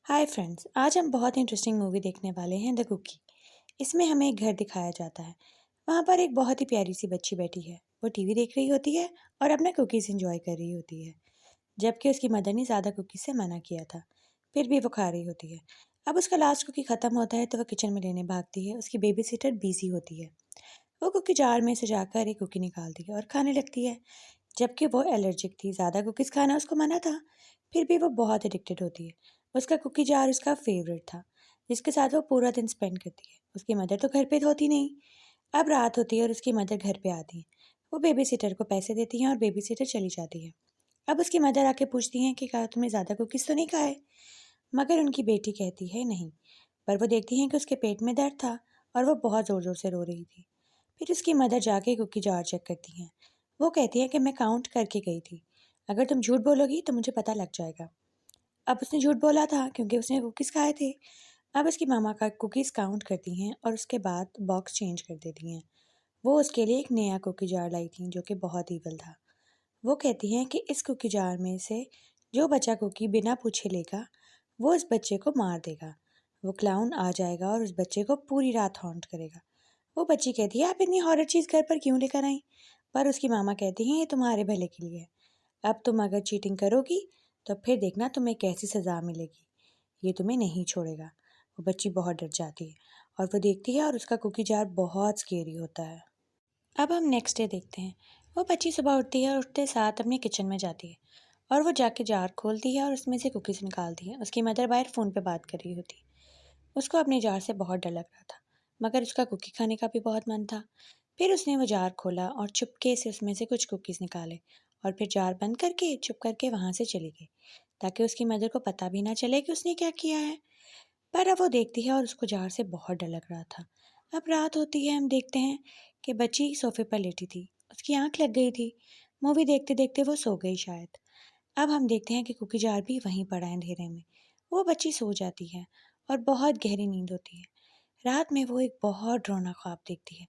Hi friends, आज हम बहुत इंटरेस्टिंग मूवी देखने वाले हैं द कुकी। इसमें हमें एक घर दिखाया जाता है। वहाँ पर एक बहुत ही प्यारी सी बच्ची बैठी है। वो टीवी देख रही होती है और अपने कुकीज़ एंजॉय कर रही होती है, जबकि उसकी मदर ने ज़्यादा कुकीज़ से मना किया था। फिर भी वो खा रही होती है। अब उसका लास्ट कुकी ख़त्म होता है तो वह किचन में लेने भागती है। उसकी बेबी सिटर बिजी होती है। वो कुकी जार में से जाकर एक कुकी निकालती है और खाने लगती है, जबकि वो एलर्जिक थी। ज़्यादा कुकीज़ खाना उसको मना था, फिर भी वो बहुत एडिक्टेड होती है। उसका कुकी जार उसका फेवरेट था, जिसके साथ वो पूरा दिन स्पेंड करती है। उसकी मदर तो घर पे होती नहीं। अब रात होती है और उसकी मदर घर पे आती है। वो बेबी सिटर को पैसे देती हैं और बेबी सिटर चली जाती है। अब उसकी मदर आके पूछती हैं कि क्या तुमने ज़्यादा कुकीज़ तो नहीं खाए? मगर उनकी बेटी कहती है नहीं। पर वो देखती हैं कि उसके पेट में दर्द था और वो बहुत ज़ोर-ज़ोर से रो रही थी। फिर उसकी मदर जाके कुकी जार चेक करती हैं। वो कहती हैं कि मैं काउंट करके गई थी। अगर तुम झूठ बोलोगी तो मुझे पता लग जाएगा। अब उसने झूठ बोला था क्योंकि उसने कुकीज़ खाए थे। अब उसकी मामा का कुकीज़ काउंट करती हैं और उसके बाद बॉक्स चेंज कर देती हैं। वो उसके लिए एक नया कुकी जार लाई थी जो कि बहुत ईवल था। वो कहती हैं कि इस कुकी जार में से जो बचा कुकी बिना पूछे लेगा, वो उस बच्चे को मार देगा। वो क्लाउन आ जाएगा और उस बच्चे को पूरी रात हॉन्ट करेगा। वो बच्ची कहती है आप इतनी हॉरर चीज़ घर पर क्यों लेकर आई? पर उसकी मामा कहती हैं ये तुम्हारे भले के लिए है। अब तुम अगर चीटिंग करोगी तो फिर देखना तुम्हें कैसी सज़ा मिलेगी। ये तुम्हें नहीं छोड़ेगा। वो बच्ची बहुत डर जाती है और वो देखती है और उसका कुकी जार बहुत स्केरी होता है। अब हम नेक्स्ट डे देखते हैं। वो बच्ची सुबह उठती है और उठते साथ अपने किचन में जाती है और वो जाके जार खोलती है और उसमें से कुकीज़ निकालती है। उसकी मदर बाहर फ़ोन पे बात कर रही होती है। उसको अपने जार से बहुत डर लग रहा था, मगर उसका कुकी खाने का भी बहुत मन था। फिर उसने वो जार खोला और चुपके से उसमें से कुछ कुकीज़ निकाले और फिर जार बंद करके चुप करके वहाँ से चली गई, ताकि उसकी मदर को पता भी ना चले कि उसने क्या किया है। पर अब वो देखती है और उसको जार से बहुत डर लग रहा था। अब रात होती है, हम देखते हैं कि बच्ची सोफ़े पर लेटी थी। उसकी आँख लग गई थी। मूवी देखते-देखते वो सो गई शायद। अब हम देखते हैं कि कुकी जार भी वहीं पड़ा है अंधेरे में। वो बच्ची सो जाती है और बहुत गहरी नींद होती है। रात में वो एक बहुत डरावना ख्वाब देखती है।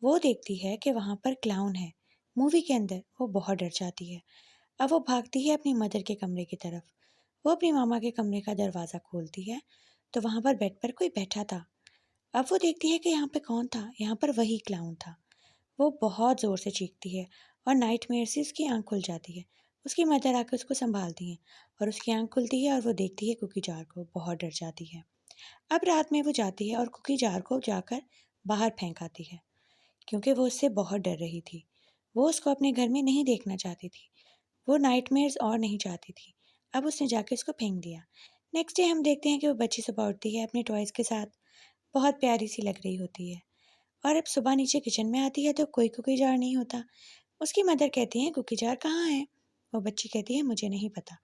वो देखती है कि वहाँ पर क्लाउन है। मूवी के अंदर वो बहुत डर जाती है। अब वो भागती है अपनी मदर के कमरे की तरफ। वो अपनी मामा के कमरे का दरवाज़ा खोलती है, तो वहाँ पर बेड पर कोई बैठा था। अब वो देखती है कि यहाँ पे कौन था? यहाँ पर वही क्लाउन था। वो बहुत ज़ोर से चीखती है और नाइटमेयर से उसकी आँख खुल जाती है। उसकी मदर आके उसको सँभालती हैं और उसकी आँख खुलती है और वो देखती है कुकी जार को, बहुत डर जाती है। अब रात में वो जाती है और कुकी जार को जाकर बाहर फेंक आती है, क्योंकि वो उससे बहुत डर रही थी। वो उसको अपने घर में नहीं देखना चाहती थी। वो नाइटमेयर्स और नहीं चाहती थी। अब उसने जाके उसको फेंक दिया। नेक्स्ट डे हम देखते हैं कि वो बच्ची सुबह उठती है अपने टॉयज़ के साथ, बहुत प्यारी-सी लग रही होती है। और अब सुबह नीचे किचन में आती है तो कोई कुकी जार नहीं होता। उसकी मदर कहती हैं कुकी जार कहाँ है? वो बच्ची कहती है मुझे नहीं पता।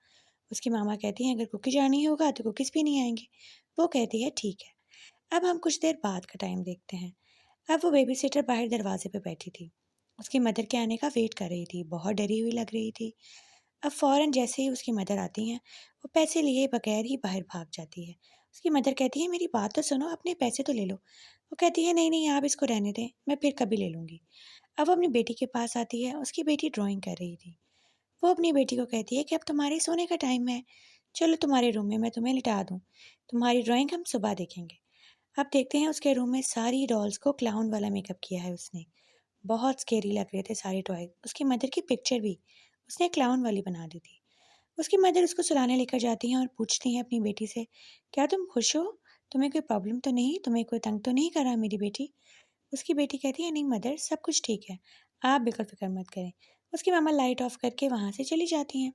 उसकी मामा कहती हैं अगर कुकी जार नहीं होगा तो कुकीज़ भी नहीं आएँगे। वो कहती है ठीक है। अब हम कुछ देर बाद का टाइम देखते हैं। अब वो बेबी सिटर बाहर दरवाजे पे बैठी थी। उसकी मदर के आने का वेट कर रही थी, बहुत डरी हुई लग रही थी। अब फ़ौरन जैसे ही उसकी मदर आती हैं, वो पैसे लिए बगैर ही बाहर भाग जाती है। उसकी मदर कहती है मेरी बात तो सुनो, अपने पैसे तो ले लो। वो कहती है नहीं नहीं आप इसको रहने दें, मैं फिर कभी ले लूँगी। अब वो अपनी बेटी के पास आती है, उसकी बेटी ड्राइंग कर रही थी। वो अपनी बेटी को कहती है कि अब तुम्हारे सोने का टाइम है, चलो तुम्हारे रूम में मैं तुम्हें लिटा दूँ। तुम्हारी ड्राइंग हम सुबह देखेंगे। अब देखते हैं उसके रूम में सारी डॉल्स को क्लाउन वाला मेकअप किया है उसने। बहुत स्केरी लग रहे थे सारे टॉय। उसकी मदर की पिक्चर भी उसने क्लाउन वाली बना दी थी। उसकी मदर उसको सुलाने लेकर जाती हैं और पूछती हैं अपनी बेटी से, क्या तुम खुश हो? तुम्हें कोई प्रॉब्लम तो नहीं? तुम्हें कोई तंग तो नहीं कर रहा मेरी बेटी? उसकी बेटी कहती है नहीं मदर, सब कुछ ठीक है। आप बिल्कुल फ़िक्र मत करें। उसकी मामा लाइट ऑफ करके वहाँ से चली जाती हैं।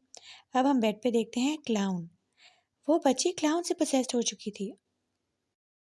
अब हम बेड पे देखते हैं क्लाउन। वो बच्ची क्लाउन से पोसेस्ड हो चुकी थी